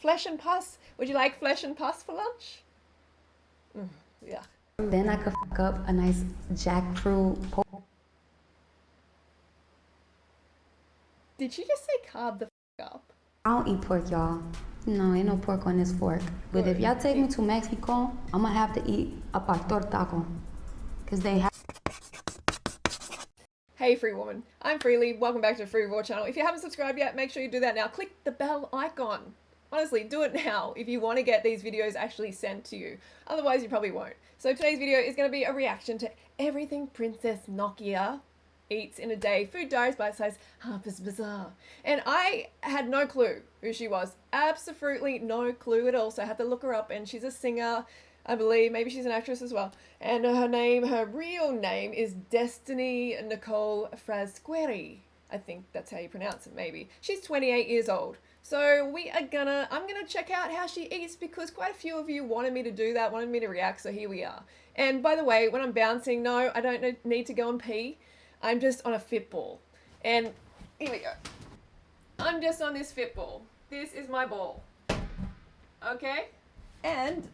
Flesh and pus. Would you like flesh and pus for lunch? Yeah. Then I could fuck up a nice jackfruit pork. Did she just say carb the up? I don't eat pork, y'all. No, ain't no pork on this fork. But if y'all take me to Mexico, I'm gonna have to eat a pastor taco. Cause they have. Hey free woman, I'm Freelee. Welcome back to the Free Raw channel. If you haven't subscribed yet, make sure you do that now. Click the bell icon. Honestly, do it now if you want to get these videos actually sent to you. Otherwise, you probably won't. So today's video is going to be a reaction to everything Princess Nokia eats in a day. Food diaries by size Harpers Bazaar. And I had no clue who she was. Absolutely no clue at all. So I had to look her up, and she's a singer, I believe. Maybe she's an actress as well. And her real name is Destiny Nicole Frasqueri. I think that's how you pronounce it, maybe. She's 28 years old. So I'm gonna check out how she eats, because quite a few of you wanted me to do that, wanted me to react, so here we are. And by the way, when I'm bouncing, no, I don't need to go and pee. I'm just on a Fitball. And here we go. I'm just on this Fitball. This is my ball. Okay? And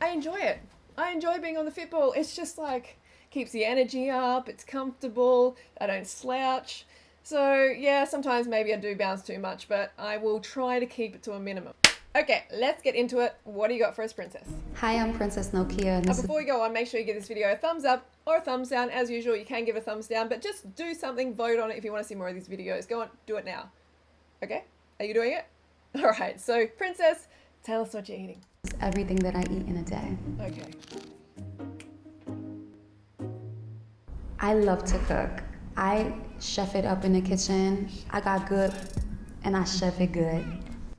I enjoy it. I enjoy being on the Fitball. It's just like, keeps the energy up, it's comfortable, I don't slouch. So yeah, sometimes maybe I do bounce too much, but I will try to keep it to a minimum. Okay, let's get into it. What do you got for us, Princess? Hi, I'm Princess Nokia. Before we go on, make sure you give this video a thumbs up or a thumbs down. As usual, you can give a thumbs down, but just do something, vote on it if you want to see more of these videos. Go on, do it now. Okay? Are you doing it? All right, so Princess, tell us what you're eating. Everything that I eat in a day. Okay. I love to cook. I chef it up in the kitchen. I got good, and I chef it good.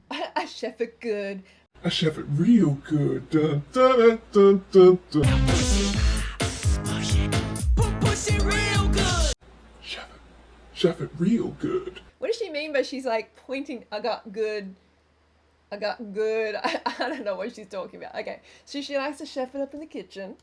I chef it good. I chef it real good. Dun, dun, dun, dun, dun. Push it real good. Chef it real good. What does she mean by she's like pointing, I got good. I don't know what she's talking about. Okay, so she likes to chef it up in the kitchen.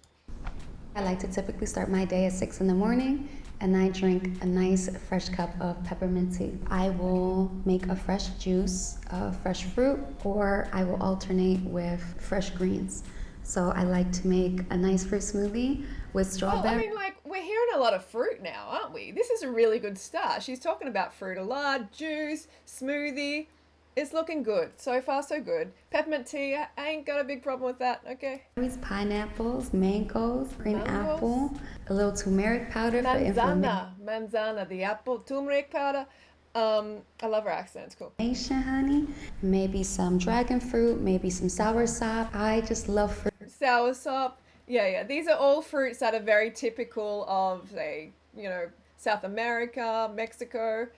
I like to typically start my day at 6 in the morning, and I drink a nice fresh cup of peppermint tea. I will make a fresh juice of fresh fruit, or I will alternate with fresh greens. So I like to make a nice fruit smoothie with strawberry. Oh, I mean, like, we're hearing a lot of fruit now, aren't we? This is a really good start. She's talking about fruit a lot, juice, smoothie. It's looking good. So far, so good. Peppermint tea, I ain't got a big problem with that, okay? Pineapples, mangoes, green apple, a little turmeric powder for Manzana, the apple, turmeric powder. I love her accent, it's cool. inflammation, honey. Maybe some dragon fruit, maybe some soursop. I just love fruit. Soursop. Yeah. These are all fruits that are very typical of, say, South America, Mexico.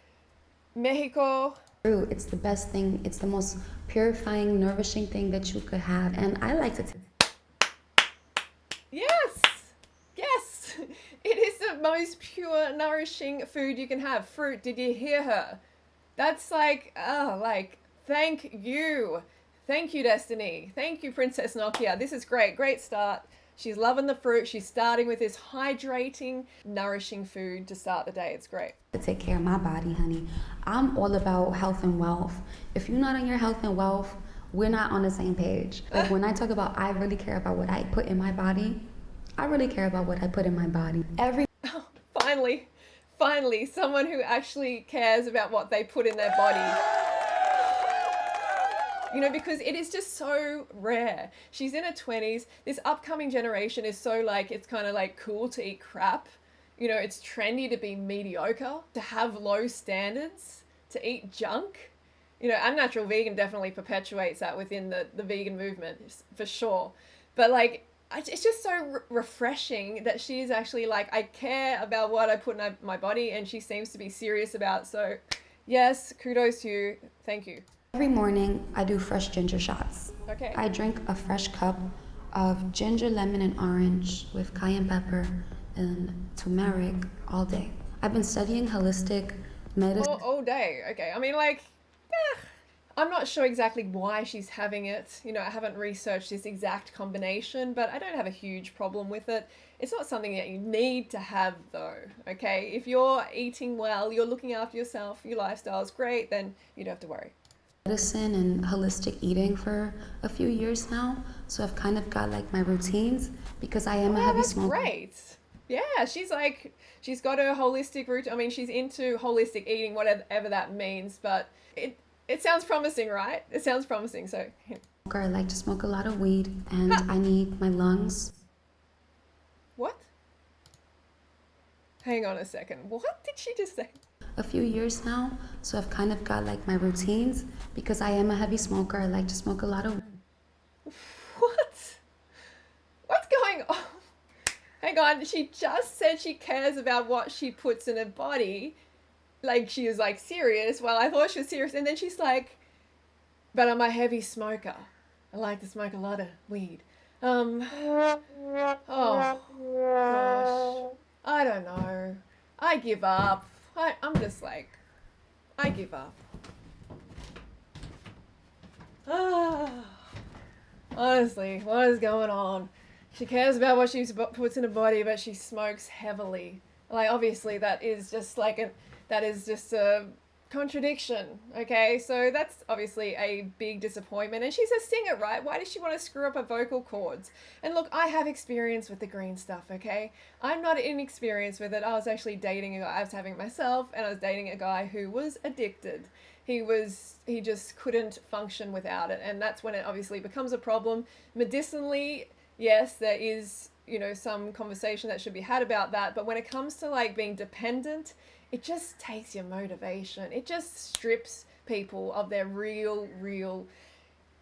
Fruit, it's the best thing. It's the most purifying, nourishing thing that you could have, and I like to. Yes, it is the most pure, nourishing food you can have. Fruit. Did you hear her? That's like, thank you, Destiny. Thank you, Princess Nokia. This is great start. She's loving the fruit. She's starting with this hydrating, nourishing food to start the day. It's great. To take care of my body, honey. I'm all about health and wealth. If you're not on your health and wealth, we're not on the same page. Like when I talk about I really care about what I put in my body, I really care about what I put in my body. Finally, someone who actually cares about what they put in their body. Because it is just so rare. She's in her 20s. This upcoming generation is so it's kind of like cool to eat crap. It's trendy to be mediocre, to have low standards, to eat junk. Unnatural vegan definitely perpetuates that within the vegan movement, for sure. But it's just so refreshing that she's actually I care about what I put in my body, and she seems to be serious about it. So yes, kudos to you. Thank you. Every morning, I do fresh ginger shots. Okay. I drink a fresh cup of ginger, lemon, and orange with cayenne pepper and turmeric all day. I've been studying holistic medicine. All day. Okay. I mean, I'm not sure exactly why she's having it. I haven't researched this exact combination, but I don't have a huge problem with it. It's not something that you need to have, though, okay? If you're eating well, you're looking after yourself, your lifestyle is great, then you don't have to worry. medicine and holistic eating for a few years now, so I've kind of got like my routines because I am a heavy That's smoker. great. Yeah, she's got her holistic route. I mean, she's into holistic eating, whatever that means, but it sounds promising, right? It sounds promising. So, I like to smoke a lot of weed, and I need my lungs. what? Hang on a second. What did she just say? A few years now, so I've kind of got like my routines because I am a heavy smoker. I like to smoke a lot of. What? What's going on? Hang on, she just said she cares about what she puts in her body. Like, she was like serious. Well, I thought she was serious. And then she's like, but I'm a heavy smoker. I like to smoke a lot of weed. Oh, gosh. I don't know. I give up. I'm just like, I give up. Honestly, what is going on? She cares about what she puts in her body, but she smokes heavily. Like, obviously, that is just a contradiction, okay? So that's obviously a big disappointment. And she's a singer, right? Why does she want to screw up her vocal cords? And look, I have experience with the green stuff, okay? I'm not inexperienced with it. I was actually dating a guy, I was having it myself, and I was dating a guy who was addicted. He just couldn't function without it. And that's when it obviously becomes a problem. Medicinally, yes, there is, some conversation that should be had about that. But when it comes to like being dependent, it just takes your motivation. It just strips people of their real,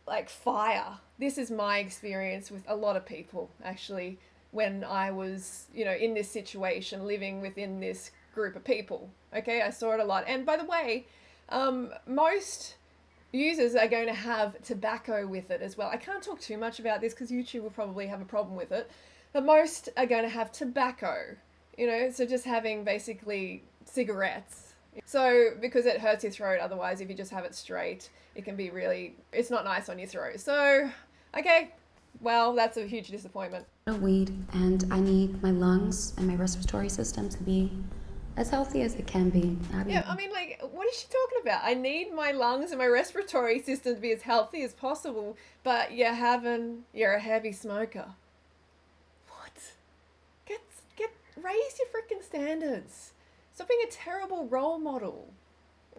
like, fire. This is my experience with a lot of people, actually, when I was, in this situation, living within this group of people. Okay, I saw it a lot. And by the way, most users are going to have tobacco with it as well. I can't talk too much about this because YouTube will probably have a problem with it. But most are going to have tobacco, so just having basically cigarettes. So, because it hurts your throat, otherwise if you just have it straight, it can be it's not nice on your throat. So, okay, well, that's a huge disappointment. Weed, and I need my lungs and my respiratory system to be as healthy as it can be. Yeah, I mean, like, what is she talking about? I need my lungs and my respiratory system to be as healthy as possible, but you're a heavy smoker. What? Raise your freaking standards. Stop being a terrible role model.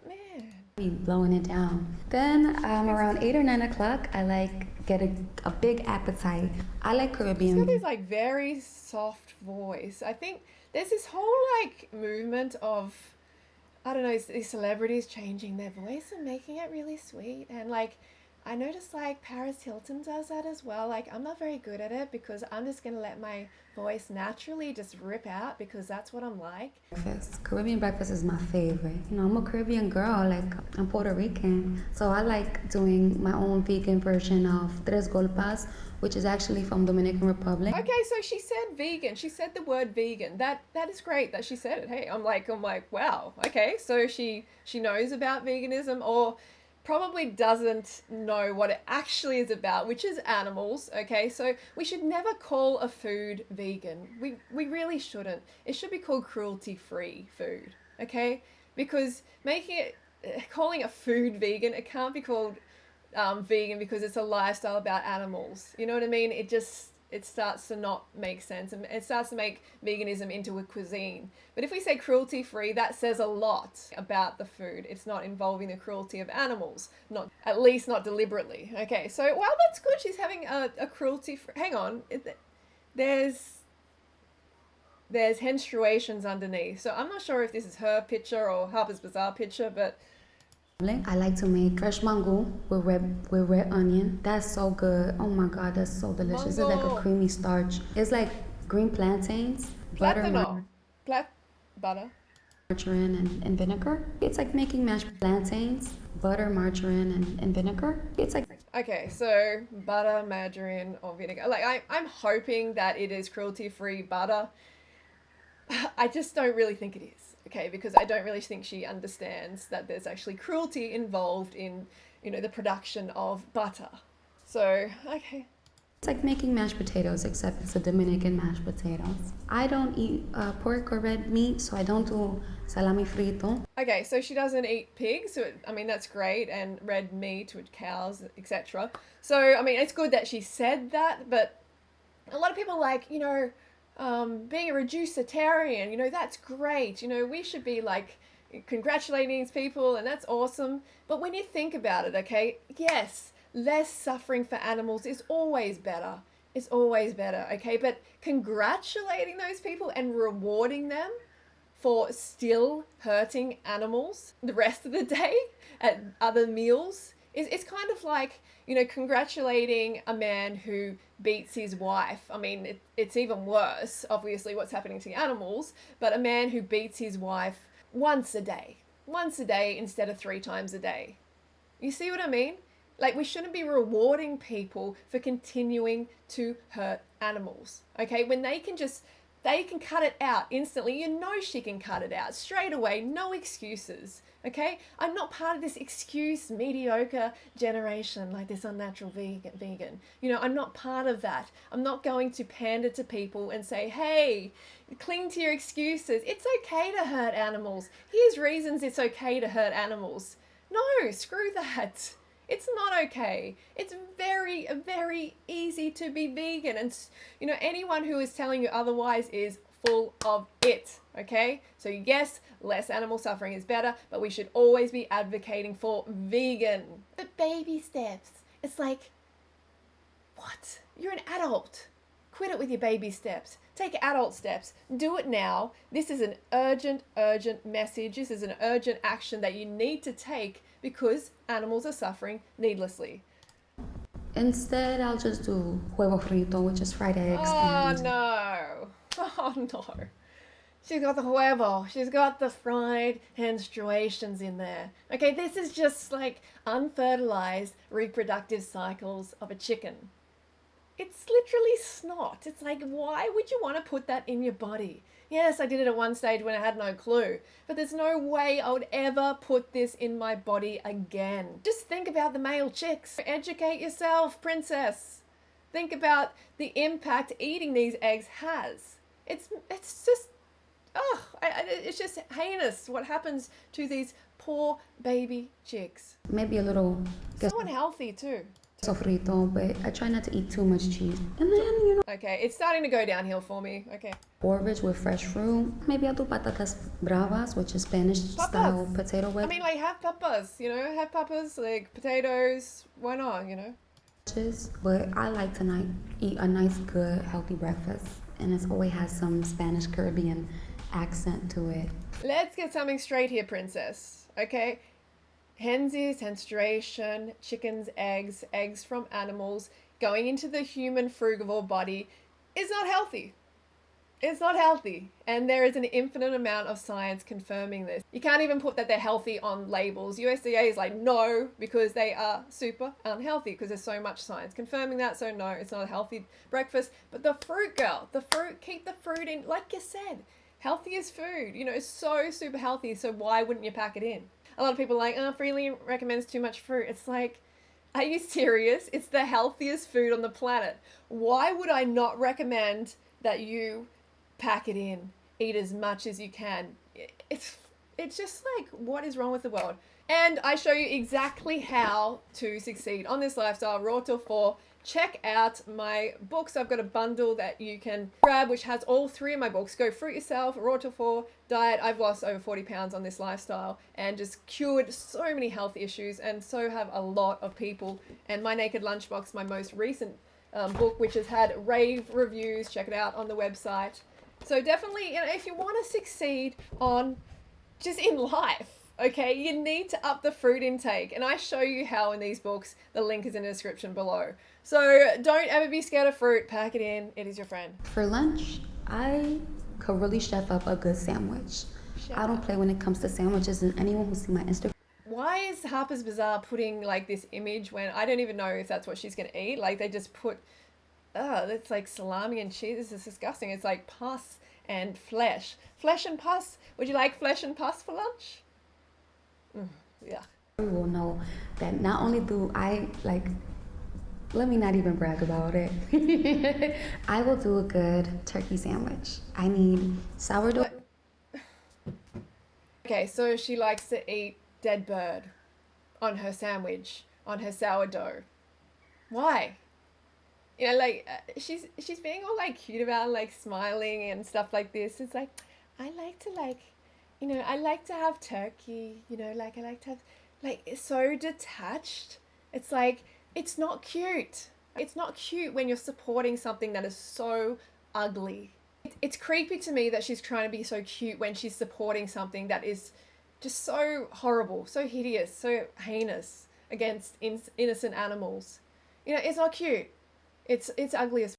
Man. Be blowing it down. Then around 8 or 9 o'clock, I get a big appetite. I like Caribbean. She's got this like very soft voice. I think there's this whole like movement of, I don't know, these celebrities changing their voice and making it really sweet. And like, I noticed like Paris Hilton does that as well. Like, I'm not very good at it because I'm just going to let my voice naturally just rip out because that's what I'm like. Breakfast. Caribbean breakfast is my favorite. I'm a Caribbean girl, like I'm Puerto Rican. So I like doing my own vegan version of Tres Golpas, which is actually from Dominican Republic. Okay, so she said vegan. She said the word vegan. That is great that she said it. Hey, I'm like, wow. Okay, so she knows about veganism, or probably doesn't know what it actually is about, which is animals. Okay, so we should never call a food vegan. We really shouldn't. It should be called cruelty-free food. Okay, because calling a food vegan, it can't be called vegan because it's a lifestyle about animals. You know what I mean? It starts to not make sense, and it starts to make veganism into a cuisine. But if we say cruelty-free, that says a lot about the food. It's not involving the cruelty of animals, at least not deliberately. Okay, so, well, that's good. She's having a cruelty-free... Hang on. There's menstruations underneath. So I'm not sure if this is her picture or Harpers Bazaar picture, but... I like to make fresh mango with red onion. That's so good. Oh my God, that's so delicious. It's like a creamy starch. It's like green plantains, butter, margarine, and vinegar. It's like making mashed plantains, butter, margarine, and vinegar. It's like... Okay, so butter, margarine, or vinegar. Like, I'm hoping that it is cruelty-free butter. I just don't really think it is. Okay, because I don't really think she understands that there's actually cruelty involved in, the production of butter. So, okay. It's like making mashed potatoes, except it's a Dominican mashed potatoes. I don't eat pork or red meat, so I don't do salami frito. Okay, so she doesn't eat pigs. So I mean, that's great, and red meat with cows, etc. So I mean, it's good that she said that, but a lot of people are like, being a reducitarian, that's great. We should be like congratulating these people, and that's awesome. But when you think about it, okay, yes, less suffering for animals is always better. It's always better, okay? But congratulating those people and rewarding them for still hurting animals the rest of the day at other meals it's kind of like, congratulating a man who beats his wife. I mean, it's even worse, obviously, what's happening to the animals, but a man who beats his wife once a day instead of 3 times a day. You see what I mean? Like, we shouldn't be rewarding people for continuing to hurt animals, okay? When they can cut it out instantly. She can cut it out straight away. No excuses, okay? I'm not part of this excuse mediocre generation, like this unnatural vegan. I'm not part of that. I'm not going to pander to people and say, hey, cling to your excuses. It's okay to hurt animals. Here's reasons it's okay to hurt animals. No, screw that. It's not okay. It's very, very easy to be vegan. And, anyone who is telling you otherwise is full of it, okay? So yes, less animal suffering is better, but we should always be advocating for vegan. But baby steps. It's like, what? You're an adult. Quit it with your baby steps. Take adult steps. Do it now. This is an urgent message. This is an urgent action that you need to take because animals are suffering needlessly. Instead, I'll just do huevo frito, which is fried eggs. Oh no. She's got the huevo. She's got the fried menstruations in there. Okay, this is just like unfertilized reproductive cycles of a chicken. It's literally snot. It's like, why would you want to put that in your body? Yes, I did it at one stage when I had no clue, but there's no way I would ever put this in my body again. Just think about the male chicks. Educate yourself, princess. Think about the impact eating these eggs has. It's just, it's just heinous what happens to these poor baby chicks. Maybe a little So unhealthy too. sofrito, but I try not to eat too much cheese. And then, Okay, it's starting to go downhill for me. Okay. porridge with fresh fruit. Maybe I'll do patatas bravas, which is Spanish-style potato I wedges. mean, like, have papas, have papas, like potatoes. Why not, But I like to eat a nice, good, healthy breakfast. And it always has some Spanish Caribbean accent to it. Let's get something straight here, princess. Okay? Hensies, menstruation, chickens, eggs from animals going into the human frugivore body is not healthy. It's not healthy. And there is an infinite amount of science confirming this. You can't even put that they're healthy on labels. USDA is like, no, because they are super unhealthy because there's so much science confirming that. So no, it's not a healthy breakfast. But the fruit, girl, keep the fruit in, like you said, healthiest food, it's so super healthy. So why wouldn't you pack it in? A lot of people are like, Freelee recommends too much fruit. It's like, are you serious? It's the healthiest food on the planet. Why would I not recommend that you pack it in, eat as much as you can? It's just like, what is wrong with the world? And I show you exactly how to succeed on this lifestyle, Raw till 4. Check out my books. I've got a bundle that you can grab, which has all 3 of my books. Go Fruit Yourself, Raw till 4, Diet. I've lost over 40 pounds on this lifestyle and just cured so many health issues, and so have a lot of people. And My Naked Lunchbox, my most recent book, which has had rave reviews. Check it out on the website. So definitely, if you want to succeed on just in life, okay, you need to up the fruit intake. And I show you how in these books. The link is in the description below. So don't ever be scared of fruit. Pack it in. It is your friend. For lunch, I could really chef up a good sandwich. I don't play when it comes to sandwiches, and anyone who sees my Instagram. Why is Harpers Bazaar putting like this image when I don't even know if that's what she's going to eat? Like they just put, it's like salami and cheese. This is disgusting. It's like pus and flesh. Flesh and pus. Would you like flesh and pus for lunch? Yeah. You will know that not only do I Let me not even brag about it. I will do a good turkey sandwich. I need sourdough. Okay, so she likes to eat dead bird on her sandwich, on her sourdough. Why? You know, like she's being all like cute about like smiling and stuff like this. It's like I like to like, you know, I like to have turkey. You know, like I like to have like it's so detached. It's like it's not cute. It's not cute when you're supporting something that is so ugly. It's creepy to me that she's trying to be so cute when she's supporting something that is just so horrible, so hideous, so heinous against innocent animals. You know, it's not cute. It's ugly as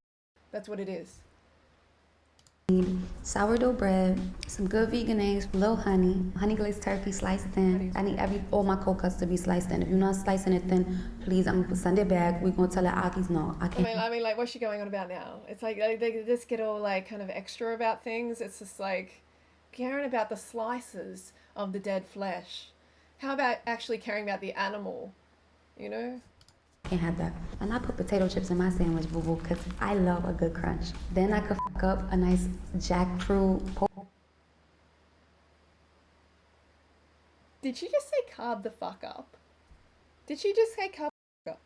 that's what it is. Sourdough bread, some good vegan eggs, a little honey glazed turkey sliced thin. I need all my cold cuts to be sliced thin. If you're not slicing it thin, please, I'm gonna send it back. We're gonna tell the Akis no, I can't. I mean, like, what's she going on about now? It's like they just get all like kind of extra about things. It's just like caring about the slices of the dead flesh. How about actually caring about the animal? You know? Can't have that. And I put potato chips in my sandwich, boo boo, because I love a good crunch. Then I could fuck up a nice jackfruit. Did she just say carb the fuck up? Did she just say carb the fuck up?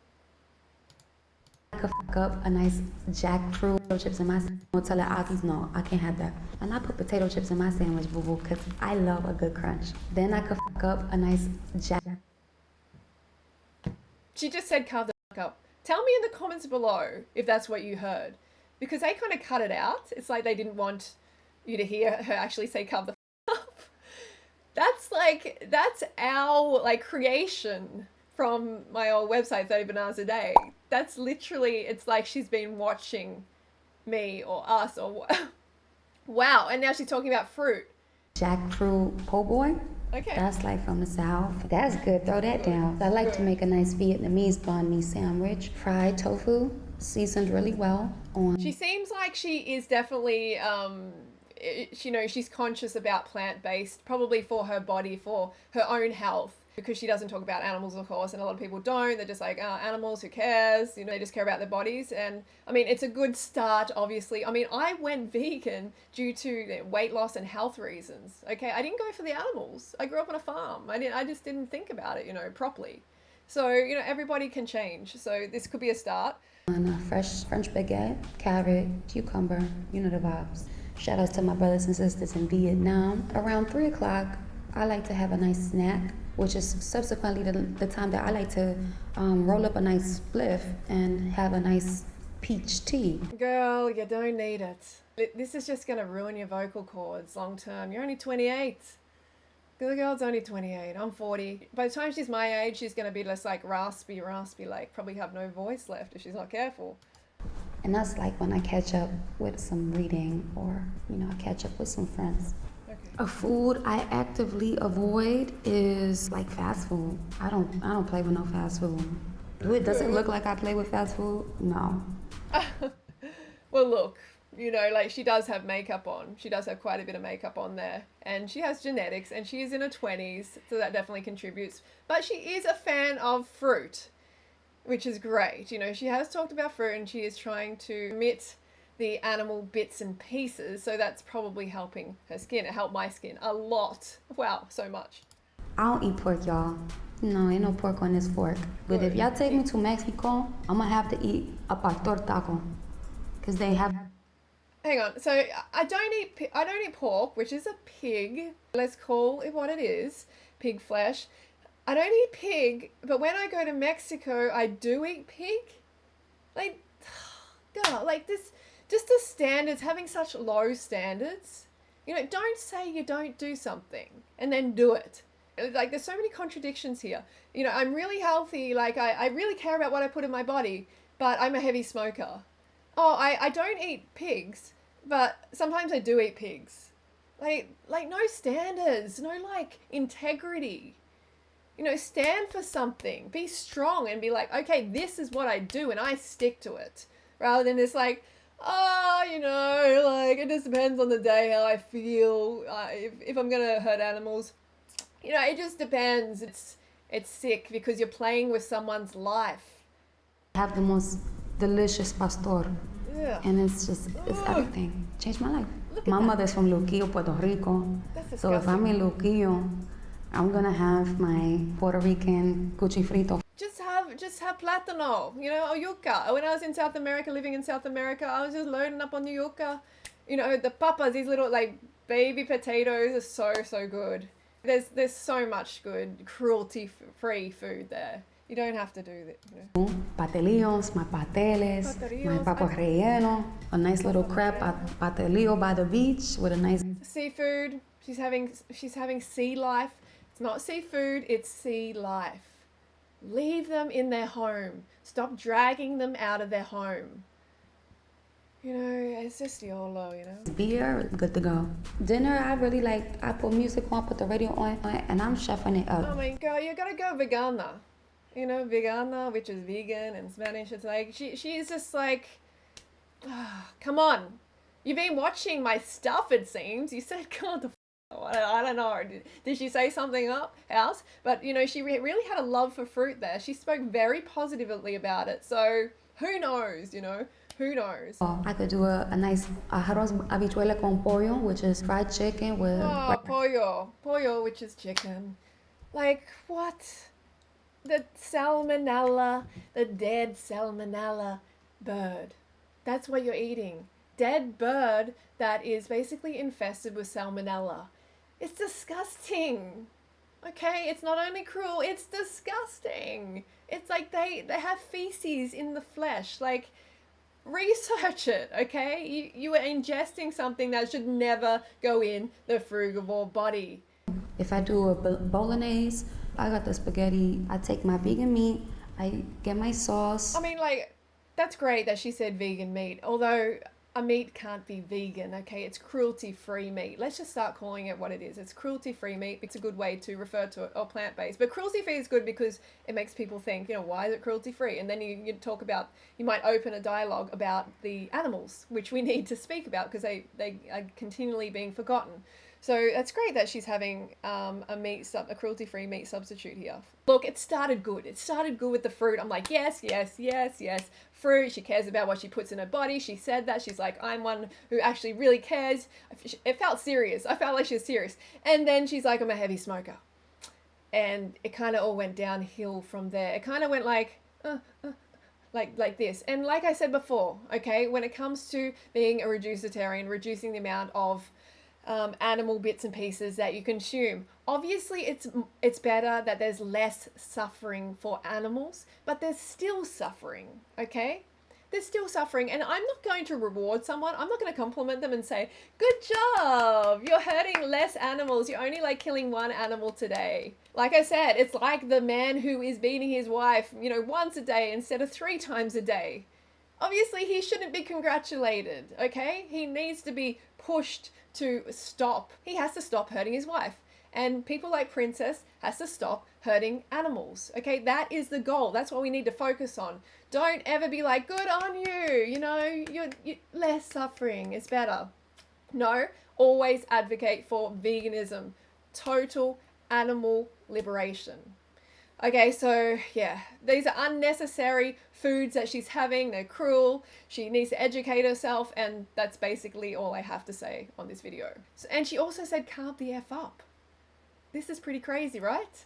I could fuck up a nice jackfruit potato chips in my sandwich. I'll tell the Akis no, I can't have that. And I put potato chips in my sandwich, boo boo, because I love a good crunch. Then I could fuck up a nice She just said carb the fuck up. Tell me in the comments below if that's what you heard. Because they kind of cut it out. It's like they didn't want you to hear her actually say carb the fuck up. That's our like creation from my old website, 30 Bananas a Day. That's literally, it's like she's been watching me or us or wow. And now she's talking about fruit. jackfruit po' boy. Okay. That's like from the South. That's good. Throw that down. I like to make a nice Vietnamese banh mi sandwich. Fried tofu, seasoned really well. She seems like she is definitely, you know, she's conscious about plant-based, probably for her body, for her own health, because she doesn't talk about animals, of course, and a lot of people don't. They're just like, animals, who cares? You know, they just care about their bodies. And I mean, it's a good start, obviously. I mean, I went vegan due to weight loss and health reasons. Okay, I didn't go for the animals. I grew up on a farm. I just didn't think about it, you know, properly. So, you know, everybody can change. So this could be a start. And a fresh French baguette, carrot, cucumber, you know the vibes. Shout outs to my brothers and sisters in Vietnam. Around 3 o'clock, I like to have a nice snack, which is subsequently the time that I like to roll up a nice spliff and have a nice peach tea. Girl, you don't need it. This is just going to ruin your vocal cords long term. You're only 28. The girl's only 28. I'm 40. By the time she's my age, she's going to be just like raspy, like probably have no voice left if she's not careful. And that's like when I catch up with some reading or, you know, I catch up with some friends. Okay. A food I actively avoid is like fast food. I don't play with no fast food. Does it look like I play with fast food? No. Well, look, you know, like she does have makeup on. She does have quite a bit of makeup on there. And she has genetics and she is in her 20s, so that definitely contributes. But she is a fan of fruit, which is great. You know, she has talked about fruit and she is trying to omit the animal bits and pieces, so that's probably helping her skin. It helped my skin a lot. Wow, so much. I don't eat pork, y'all. No, ain't no pork on this fork. But if y'all take me to Mexico, I'm gonna have to eat a pastor taco. Cause they have... Hang on. So I don't eat pork, which is a pig. Let's call it what it is. Pig flesh. I don't eat pig, but when I go to Mexico, I do eat pig. Like, God, like this, just the standards, having such low standards. You know, don't say you don't do something and then do it. Like, there's so many contradictions here. You know, I'm really healthy. Like, I really care about what I put in my body, but I'm a heavy smoker. Oh, I don't eat pigs, but sometimes I do eat pigs. Like no standards, no, like, integrity. You know, stand for something. Be strong and be like, okay, this is what I do and I stick to it. Rather than just like, oh, you know, like, it just depends on the day how I feel. If I'm going to hurt animals, you know, it just depends. It's sick because you're playing with someone's life. have the most delicious pastor. Yeah. And it's everything. Changed my life. Look at My that. mother's from Luquillo, Puerto Rico. That's So if I'm in Luquillo, I'm gonna have my Puerto Rican cuchifrito. Just have plátano, you know, or yuca. When I was in South America, living in South America, I was just loading up on the yuca. You know, the papas, these little like baby potatoes are so good. There's so much good cruelty-free food there. You don't have to do that, you know. Patelillos, my pateles, my Patelillos. papas relleno, a nice little crab patelillo by the beach with a nice Seafood. She's having sea life. It's not seafood, it's sea life. Leave them in their home. Stop dragging them out of their home. You know, it's just YOLO, you know. beer, good to go. Dinner, I put music on, put the radio on, and I'm chefing it up. I mean, girl, you gotta go vegana. You know, vegana, which is vegan in Spanish. It's like, she's just like, come on. You've been watching my stuff, it seems. You said, God, I don't know. Did she say something else? But, you know, she really had a love for fruit there. She spoke very positively about it. So, who knows, you know? Who knows? I could do a nice arroz habichuela con pollo, which is fried chicken with... Oh, pollo. Pollo, which is chicken. Like, what? The salmonella, the dead salmonella bird. That's what you're eating. Dead bird that is basically infested with salmonella. It's disgusting. Okay, it's not only cruel, it's disgusting. It's like they have feces in the flesh. Like, research it, okay? You are ingesting something that should never go in the frugivore body. If I do a bolognese, I got the spaghetti, I take my vegan meat, I get my sauce. I mean, like, that's great that she said vegan meat, although a meat can't be vegan, okay? It's cruelty-free meat. Let's just start calling it what it is. It's cruelty-free meat. It's a good way to refer to it, or plant-based. But cruelty-free is good because it makes people think, you know, why is it cruelty-free? And then you talk about, you might open a dialogue about the animals, which we need to speak about because they are continually being forgotten. So that's great that she's having a cruelty-free meat substitute here. Look, it started good. It started good with the fruit. I'm like, yes. Fruit. She cares about what she puts in her body. She said that. She's like, I'm one who actually really cares. It felt serious. I felt like she was serious. And then she's like, I'm a heavy smoker. And it kind of all went downhill from there. It kind of went like this. And like I said before, okay, when it comes to being a reducitarian, reducing the amount of animal bits and pieces that you consume. Obviously, it's better that there's less suffering for animals, but there's still suffering, okay? There's still suffering, and I'm not going to reward someone. I'm not going to compliment them and say, good job, you're hurting less animals. You're only like killing one animal today. Like I said, it's like the man who is beating his wife, you know, once a day instead of 3 times a day. Obviously, he shouldn't be congratulated, okay? He needs to be pushed to stop. He has to stop hurting his wife. And people like Princess has to stop hurting animals. Okay, that is the goal. That's what we need to focus on. Don't ever be like, good on you. You know, you're less suffering. It's better. No, always advocate for veganism. Total animal liberation. Okay, so yeah, these are unnecessary foods that she's having. They're cruel. She needs to educate herself, and that's basically all I have to say on this video. So, and she also said, carb the F up. This is pretty crazy, right?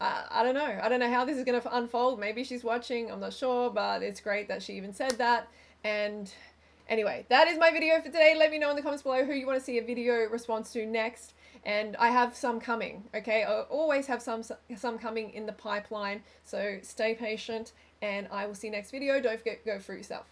I don't know. I don't know how this is going to unfold. Maybe she's watching. I'm not sure, but it's great that she even said that. And anyway, that is my video for today. Let me know in the comments below who you want to see a video response to next. And I have some coming, okay? I always have some coming in the pipeline. So stay patient, and I will see you next video. Don't forget, go fruit yourself.